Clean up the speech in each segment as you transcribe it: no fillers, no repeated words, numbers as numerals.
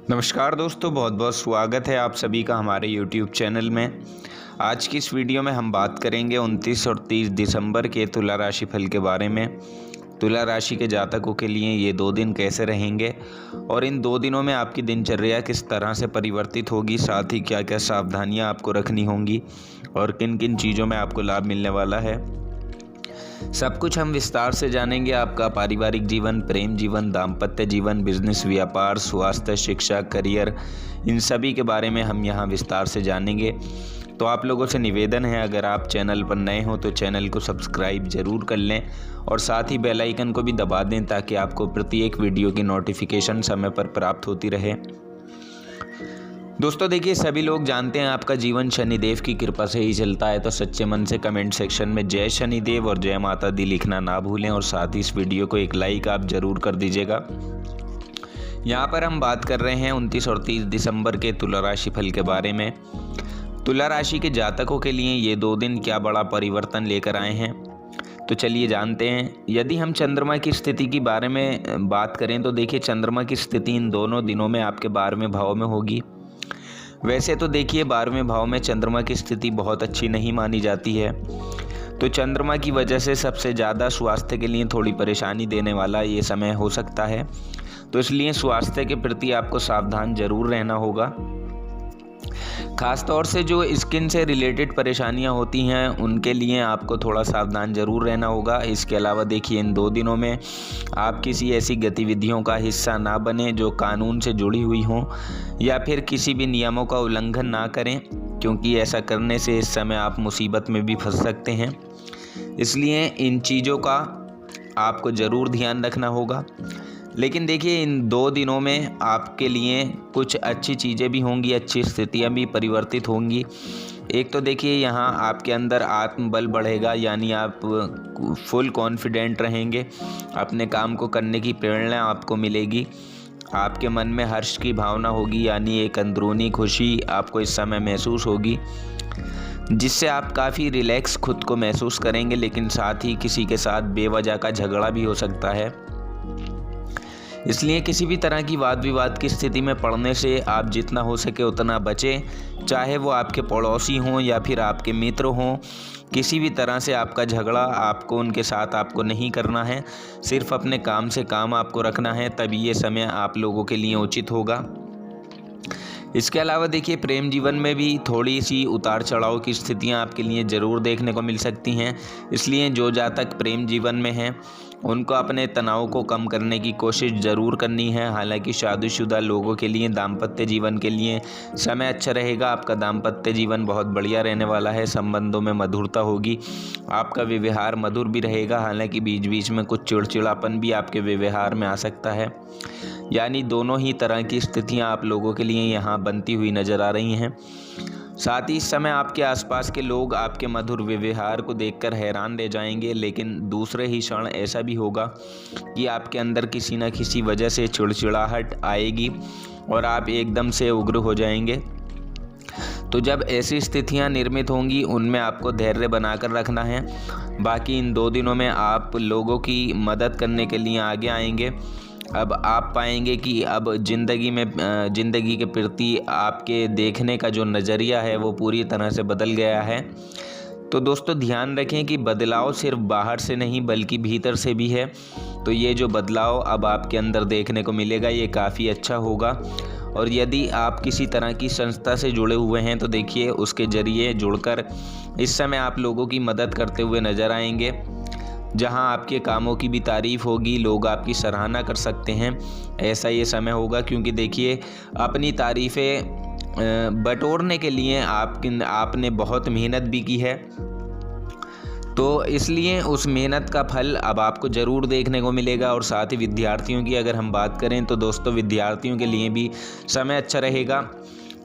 नमस्कार दोस्तों, बहुत बहुत स्वागत है आप सभी का हमारे YouTube चैनल में। आज की इस वीडियो में हम बात करेंगे 29 और 30 दिसंबर के तुला राशि फल के बारे में। तुला राशि के जातकों के लिए ये 2 दिन कैसे रहेंगे और इन 2 दिनों में आपकी दिनचर्या किस तरह से परिवर्तित होगी, साथ ही क्या क्या सावधानियाँ आपको रखनी होंगी और किन किन चीज़ों में आपको लाभ मिलने वाला है, सब कुछ हम विस्तार से जानेंगे। आपका पारिवारिक जीवन, प्रेम जीवन, दाम्पत्य जीवन, बिजनेस, व्यापार, स्वास्थ्य, शिक्षा, करियर, इन सभी के बारे में हम यहाँ विस्तार से जानेंगे। तो आप लोगों से निवेदन है, अगर आप चैनल पर नए हो तो चैनल को सब्सक्राइब ज़रूर कर लें और साथ ही बेल आइकन को भी दबा दें ताकि आपको प्रत्येक वीडियो की नोटिफिकेशन समय पर प्राप्त होती रहे। दोस्तों देखिए, सभी लोग जानते हैं आपका जीवन शनिदेव की कृपा से ही चलता है, तो सच्चे मन से कमेंट सेक्शन में जय शनिदेव और जय माता दी लिखना ना भूलें और साथ ही इस वीडियो को एक लाइक आप ज़रूर कर दीजिएगा। यहाँ पर हम बात कर रहे हैं 29 और 30 दिसंबर के तुला राशि फल के बारे में। तुला राशि के जातकों के लिए ये 2 दिन क्या बड़ा परिवर्तन लेकर आए हैं, तो चलिए जानते हैं। यदि हम चंद्रमा की स्थिति के बारे में बात करें तो देखिए, चंद्रमा की स्थिति इन दोनों दिनों में आपके 12वें भाव में होगी। वैसे तो देखिए, 12वें भाव में चंद्रमा की स्थिति बहुत अच्छी नहीं मानी जाती है, तो चंद्रमा की वजह से सबसे ज़्यादा स्वास्थ्य के लिए थोड़ी परेशानी देने वाला ये समय हो सकता है, तो इसलिए स्वास्थ्य के प्रति आपको सावधान ज़रूर रहना होगा। ख़ास तौर से जो स्किन से रिलेटेड परेशानियां होती हैं उनके लिए आपको थोड़ा सावधान ज़रूर रहना होगा। इसके अलावा देखिए, इन 2 दिनों में आप किसी ऐसी गतिविधियों का हिस्सा ना बने जो कानून से जुड़ी हुई हों या फिर किसी भी नियमों का उल्लंघन ना करें, क्योंकि ऐसा करने से इस समय आप मुसीबत में भी फंस सकते हैं। इसलिए इन चीज़ों का आपको ज़रूर ध्यान रखना होगा। लेकिन देखिए, इन 2 दिनों में आपके लिए कुछ अच्छी चीज़ें भी होंगी, अच्छी स्थितियां भी परिवर्तित होंगी। एक तो देखिए, यहाँ आपके अंदर आत्मबल बढ़ेगा, यानी आप फुल कॉन्फिडेंट रहेंगे, अपने काम को करने की प्रेरणा आपको मिलेगी। आपके मन में हर्ष की भावना होगी, यानी एक अंदरूनी खुशी आपको इस समय महसूस होगी, जिससे आप काफ़ी रिलैक्स खुद को महसूस करेंगे। लेकिन साथ ही किसी के साथ बेवजह का झगड़ा भी हो सकता है, इसलिए किसी भी तरह की वाद विवाद की स्थिति में पड़ने से आप जितना हो सके उतना बचें। चाहे वो आपके पड़ोसी हों या फिर आपके मित्र हों, किसी भी तरह से आपका झगड़ा आपको उनके साथ आपको नहीं करना है। सिर्फ अपने काम से काम आपको रखना है, तभी ये समय आप लोगों के लिए उचित होगा। इसके अलावा देखिए, प्रेम जीवन में भी थोड़ी सी उतार चढ़ाव की स्थितियां आपके लिए ज़रूर देखने को मिल सकती हैं। इसलिए जो जातक प्रेम जीवन में हैं उनको अपने तनाव को कम करने की कोशिश ज़रूर करनी है। हालांकि शादीशुदा लोगों के लिए दाम्पत्य जीवन के लिए समय अच्छा रहेगा। आपका दाम्पत्य जीवन बहुत बढ़िया रहने वाला है, संबंधों में मधुरता होगी, आपका व्यवहार मधुर भी रहेगा। हालांकि बीच बीच में कुछ चिड़चिड़ापन भी आपके व्यवहार में आ सकता है, यानी दोनों ही तरह की स्थितियां आप लोगों के लिए यहाँ बनती हुई नज़र आ रही हैं। साथ ही इस समय आपके आसपास के लोग आपके मधुर व्यवहार को देखकर हैरान रह जाएंगे, लेकिन दूसरे ही क्षण ऐसा भी होगा कि आपके अंदर किसी न किसी वजह से चिड़चिड़ाहट आएगी और आप एकदम से उग्र हो जाएंगे। तो जब ऐसी स्थितियां निर्मित होंगी, उनमें आपको धैर्य बनाकर रखना है। बाकी इन 2 दिनों में आप लोगों की मदद करने के लिए आगे आएंगे। अब आप पाएंगे कि अब ज़िंदगी के प्रति आपके देखने का जो नज़रिया है वो पूरी तरह से बदल गया है। तो दोस्तों ध्यान रखें कि बदलाव सिर्फ बाहर से नहीं बल्कि भीतर से भी है। तो ये जो बदलाव अब आपके अंदर देखने को मिलेगा ये काफ़ी अच्छा होगा। और यदि आप किसी तरह की संस्था से जुड़े हुए हैं तो देखिए, उसके ज़रिए जुड़कर इस समय आप लोगों की मदद करते हुए नज़र आएंगे, जहां आपके कामों की भी तारीफ होगी, लोग आपकी सराहना कर सकते हैं। ऐसा ये समय होगा, क्योंकि देखिए, अपनी तारीफ़ें बटोरने के लिए आपने बहुत मेहनत भी की है, तो इसलिए उस मेहनत का फल अब आपको ज़रूर देखने को मिलेगा। और साथ ही विद्यार्थियों की अगर हम बात करें तो दोस्तों, विद्यार्थियों के लिए भी समय अच्छा रहेगा।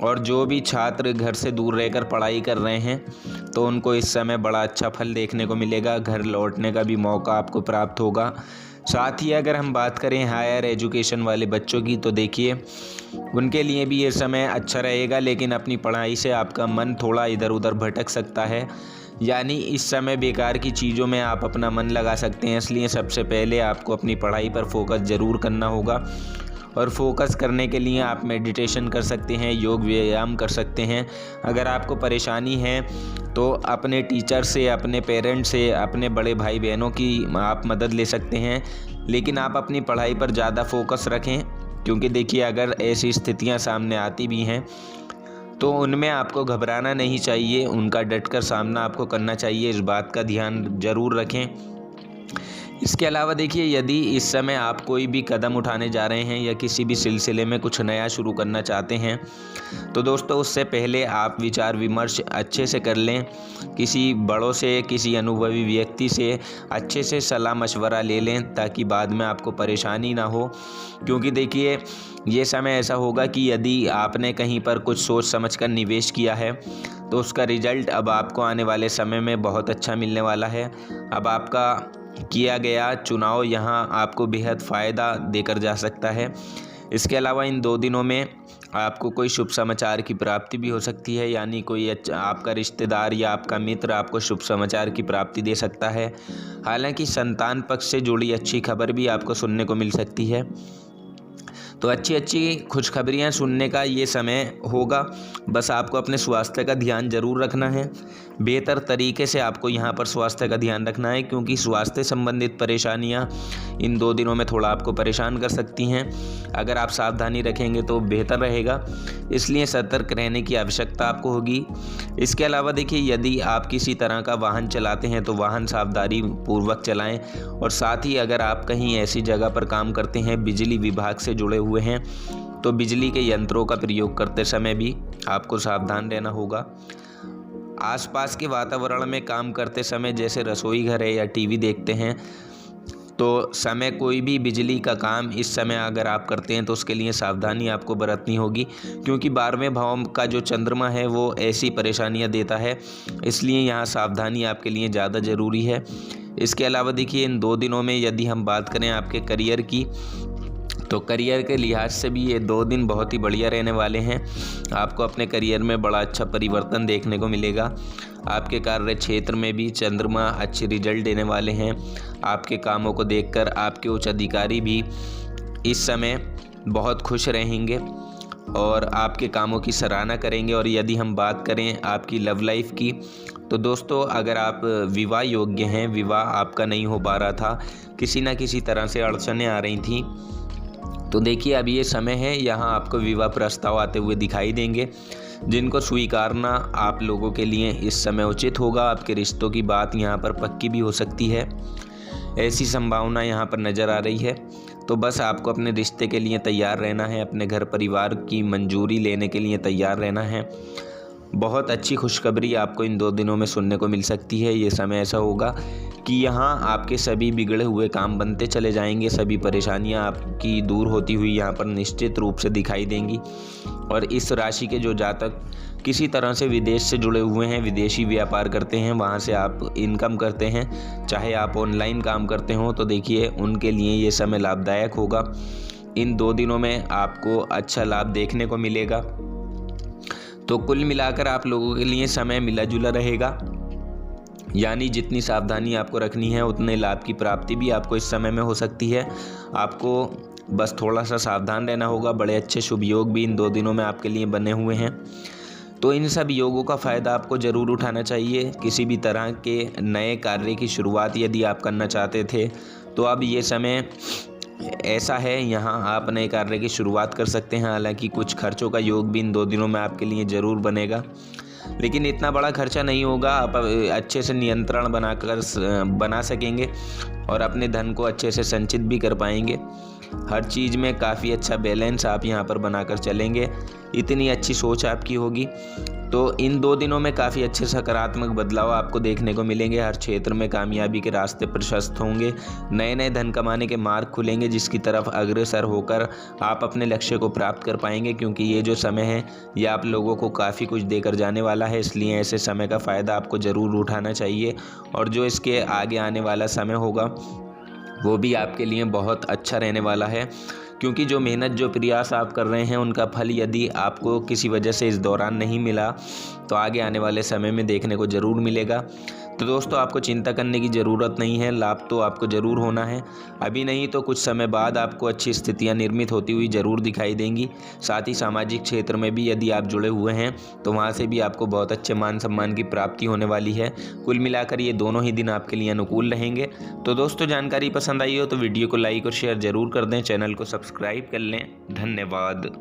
और जो भी छात्र घर से दूर रहकर पढ़ाई कर रहे हैं तो उनको इस समय बड़ा अच्छा फल देखने को मिलेगा। घर लौटने का भी मौका आपको प्राप्त होगा। साथ ही अगर हम बात करें हायर एजुकेशन वाले बच्चों की, तो देखिए, उनके लिए भी ये समय अच्छा रहेगा, लेकिन अपनी पढ़ाई से आपका मन थोड़ा इधर उधर भटक सकता है। यानी इस समय बेकार की चीज़ों में आप अपना मन लगा सकते हैं। इसलिए सबसे पहले आपको अपनी पढ़ाई पर फोकस ज़रूर करना होगा और फोकस करने के लिए आप मेडिटेशन कर सकते हैं, योग व्यायाम कर सकते हैं। अगर आपको परेशानी है तो अपने टीचर से, अपने पेरेंट्स से, अपने बड़े भाई बहनों की आप मदद ले सकते हैं, लेकिन आप अपनी पढ़ाई पर ज़्यादा फोकस रखें। क्योंकि देखिए, अगर ऐसी स्थितियां सामने आती भी हैं तो उनमें आपको घबराना नहीं चाहिए, उनका डटकर सामना आपको करना चाहिए। इस बात का ध्यान ज़रूर रखें। इसके अलावा देखिए, यदि इस समय आप कोई भी कदम उठाने जा रहे हैं या किसी भी सिलसिले में कुछ नया शुरू करना चाहते हैं तो दोस्तों उससे पहले आप विचार विमर्श अच्छे से कर लें। किसी बड़ों से, किसी अनुभवी व्यक्ति से अच्छे से सलाह मशवरा ले लें ताकि बाद में आपको परेशानी ना हो। क्योंकि देखिए, ये समय ऐसा होगा कि यदि आपने कहीं पर कुछ सोच समझकर निवेश किया है तो उसका रिजल्ट अब आपको आने वाले समय में बहुत अच्छा मिलने वाला है। अब आपका किया गया चुनाव यहाँ आपको बेहद फ़ायदा देकर जा सकता है। इसके अलावा इन 2 दिनों में आपको कोई शुभ समाचार की प्राप्ति भी हो सकती है, यानी कोई आपका रिश्तेदार या आपका मित्र आपको शुभ समाचार की प्राप्ति दे सकता है। हालांकि संतान पक्ष से जुड़ी अच्छी खबर भी आपको सुनने को मिल सकती है। तो अच्छी खुशखबरियाँ सुनने का ये समय होगा। बस आपको अपने स्वास्थ्य का ध्यान ज़रूर रखना है। बेहतर तरीके से आपको यहाँ पर स्वास्थ्य का ध्यान रखना है, क्योंकि स्वास्थ्य संबंधित परेशानियाँ इन 2 दिनों में थोड़ा आपको परेशान कर सकती हैं। अगर आप सावधानी रखेंगे तो बेहतर रहेगा, इसलिए सतर्क रहने की आवश्यकता आपको होगी। इसके अलावा देखिए, यदि आप किसी तरह का वाहन चलाते हैं तो वाहन सावधानी पूर्वक चलाएं। और साथ ही अगर आप कहीं ऐसी जगह पर काम करते हैं, बिजली विभाग से जुड़े हुए हैं, तो बिजली के यंत्रों का प्रयोग करते समय भी आपको सावधान रहना होगा। आसपास के वातावरण में काम करते समय, जैसे रसोई घर है या टीवी देखते हैं, तो समय कोई भी बिजली का काम इस समय अगर आप करते हैं तो उसके लिए सावधानी आपको बरतनी होगी। क्योंकि 12वें भाव का जो चंद्रमा है वो ऐसी परेशानियां देता है, इसलिए यहाँ सावधानी आपके लिए ज़्यादा ज़रूरी है। इसके अलावा देखिए, इन 2 दिनों में यदि हम बात करें आपके करियर की, तो करियर के लिहाज से भी ये 2 दिन बहुत ही बढ़िया रहने वाले हैं। आपको अपने करियर में बड़ा अच्छा परिवर्तन देखने को मिलेगा। आपके कार्य क्षेत्र में भी चंद्रमा अच्छे रिजल्ट देने वाले हैं। आपके कामों को देखकर आपके उच्च अधिकारी भी इस समय बहुत खुश रहेंगे और आपके कामों की सराहना करेंगे। और यदि हम बात करें आपकी लव लाइफ की, तो दोस्तों अगर आप विवाह योग्य हैं, विवाह आपका नहीं हो पा रहा था, किसी न किसी तरह से अड़चनें आ रही थी, तो देखिए अब ये समय है, यहाँ आपको विवाह प्रस्ताव आते हुए दिखाई देंगे, जिनको स्वीकारना आप लोगों के लिए इस समय उचित होगा। आपके रिश्तों की बात यहाँ पर पक्की भी हो सकती है, ऐसी संभावना यहाँ पर नज़र आ रही है। तो बस आपको अपने रिश्ते के लिए तैयार रहना है, अपने घर परिवार की मंजूरी लेने के लिए तैयार रहना है। बहुत अच्छी खुशखबरी आपको इन 2 दिनों में सुनने को मिल सकती है। ये समय ऐसा होगा कि यहाँ आपके सभी बिगड़े हुए काम बनते चले जाएंगे, सभी परेशानियाँ आपकी दूर होती हुई यहाँ पर निश्चित रूप से दिखाई देंगी। और इस राशि के जो जातक किसी तरह से विदेश से जुड़े हुए हैं, विदेशी व्यापार करते हैं, वहाँ से आप इनकम करते हैं, चाहे आप ऑनलाइन काम करते हो, तो देखिए उनके लिए ये समय लाभदायक होगा। इन 2 दिनों में आपको अच्छा लाभ देखने को मिलेगा। तो कुल मिलाकर आप लोगों के लिए समय मिला जुला रहेगा, यानी जितनी सावधानी आपको रखनी है उतने लाभ की प्राप्ति भी आपको इस समय में हो सकती है। आपको बस थोड़ा सा सावधान रहना होगा। बड़े अच्छे शुभ योग भी इन 2 दिनों में आपके लिए बने हुए हैं, तो इन सब योगों का फ़ायदा आपको ज़रूर उठाना चाहिए। किसी भी तरह के नए कार्य की शुरुआत यदि आप करना चाहते थे तो अब ये समय ऐसा है, यहाँ आप नए कार्य की शुरुआत कर सकते हैं। हालांकि कुछ खर्चों का योग भी इन 2 दिनों में आपके लिए ज़रूर बनेगा, लेकिन इतना बड़ा खर्चा नहीं होगा। आप अच्छे से नियंत्रण बना सकेंगे और अपने धन को अच्छे से संचित भी कर पाएंगे। हर चीज़ में काफ़ी अच्छा बैलेंस आप यहाँ पर बनाकर चलेंगे, इतनी अच्छी सोच आपकी होगी। तो इन 2 दिनों में काफ़ी अच्छे सकारात्मक बदलाव आपको देखने को मिलेंगे। हर क्षेत्र में कामयाबी के रास्ते प्रशस्त होंगे, नए नए धन कमाने के मार्ग खुलेंगे, जिसकी तरफ अग्रसर होकर आप अपने लक्ष्य को प्राप्त कर पाएंगे। क्योंकि ये जो समय है ये आप लोगों को काफ़ी कुछ देकर जाने वाला है, इसलिए ऐसे समय का फ़ायदा आपको ज़रूर उठाना चाहिए। और जो इसके आगे आने वाला समय होगा वो भी आपके लिए बहुत अच्छा रहने वाला है, क्योंकि जो मेहनत, जो प्रयास आप कर रहे हैं उनका फल यदि आपको किसी वजह से इस दौरान नहीं मिला तो आगे आने वाले समय में देखने को ज़रूर मिलेगा। तो दोस्तों आपको चिंता करने की ज़रूरत नहीं है, लाभ तो आपको ज़रूर होना है। अभी नहीं तो कुछ समय बाद आपको अच्छी स्थितियाँ निर्मित होती हुई ज़रूर दिखाई देंगी। साथ ही सामाजिक क्षेत्र में भी यदि आप जुड़े हुए हैं तो वहाँ से भी आपको बहुत अच्छे मान सम्मान की प्राप्ति होने वाली है। कुल मिलाकर ये दोनों ही दिन आपके लिए अनुकूल रहेंगे। तो दोस्तों जानकारी पसंद आई हो तो वीडियो को लाइक और शेयर ज़रूर कर दें, चैनल को सब्सक्राइब कर लें। धन्यवाद।